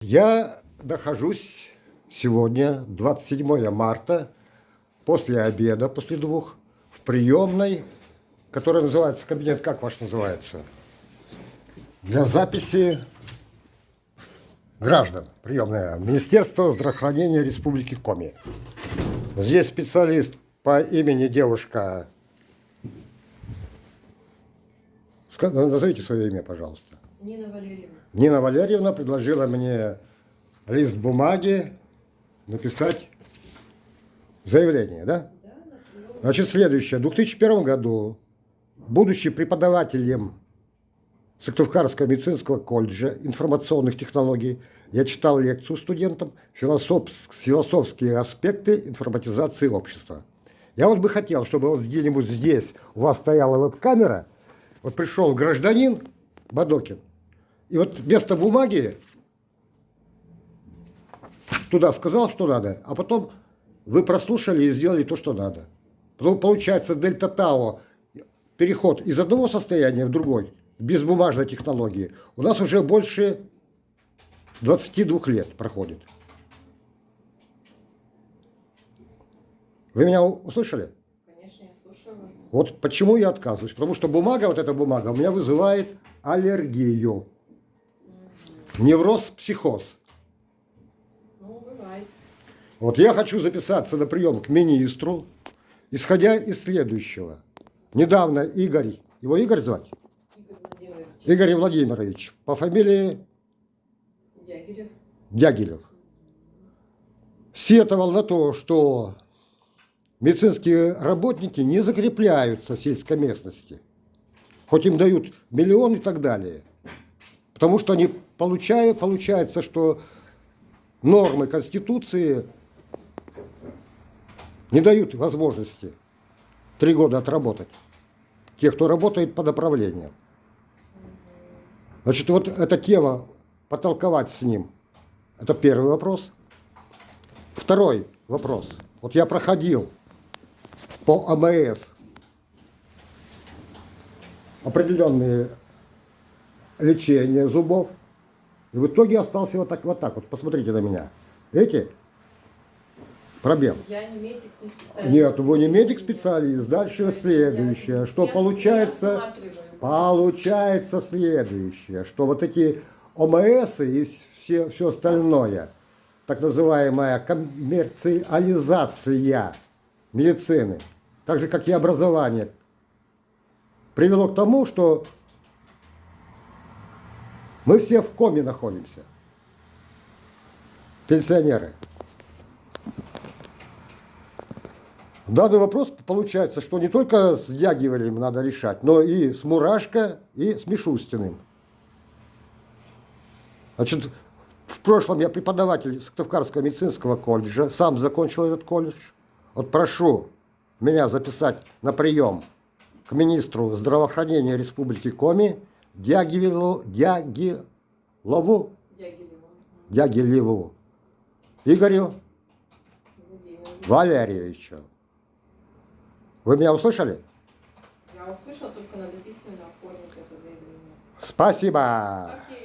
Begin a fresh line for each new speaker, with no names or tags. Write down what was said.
Я нахожусь сегодня, 27 марта, после обеда, после 2, в приемной, которая называется, кабинет как ваш называется? Для записи граждан, приемная, Министерство здравоохранения Республики Коми. Здесь специалист по имени девушка. Назовите свое имя, пожалуйста.
Нина Валерьевна.
Нина Валерьевна предложила мне лист бумаги написать заявление, да?
Да, например.
Значит, следующее. В 2001 году, будучи преподавателем Сыктывкарского медицинского колледжа информационных технологий, я читал лекцию студентам «Философские аспекты информатизации общества». Я вот бы хотел, чтобы вот где-нибудь здесь у вас стояла веб-камера, вот пришел гражданин Бадокин, и вот вместо бумаги туда сказал, что надо, а потом вы прослушали и сделали то, что надо. Потом получается дельта Тау, переход из одного состояния в другой, без бумажной технологии, у нас уже больше 22 лет проходит. Вы меня услышали?
Конечно, я слушаю вас.
Вот почему я отказываюсь. Потому что бумага, вот эта бумага, у меня вызывает аллергию. Невроз, психоз.
Ну, бывает.
Вот я хочу записаться на прием к министру, исходя из следующего. Недавно Игорь, его Игорь звать?
Игорь Владимирович
Игорь Владимирович, по фамилии
Дягилев.
Дягилев, сетовал на то, что медицинские работники не закрепляются в сельской местности, хоть им дают миллион и так далее. Потому что они получается, что нормы Конституции не дают возможности 3 года отработать тех, кто работает по направлениям. Значит, вот эта тема, потолковать с ним, это первый вопрос. Второй вопрос. Вот я проходил по АМС определенные лечения зубов, и в итоге остался вот так вот. Посмотрите на меня. Видите? Пробел.
Я не медик, не специалист.
Нет, вы не медик-специалист. Дальше следующее. Что получается?
Я осматриваю.
Получается следующее, что вот эти ОМС и все остальное, так называемая коммерциализация медицины, так же, как и образование, привело к тому, что мы все в коме находимся, пенсионеры. Данный вопрос получается, что не только с Дягилевым надо решать, но и с Мурашко, и с Мишустиным. Значит, в прошлом я преподаватель Сыктывкарского медицинского колледжа, сам закончил этот колледж. Вот прошу меня записать на прием к министру здравоохранения Республики Коми Дягилеву Игорю
Владимирович.
Валерьевичу. Вы меня услышали?
Я услышал, только надо письменно оформить это заявление.
Спасибо.
Окей.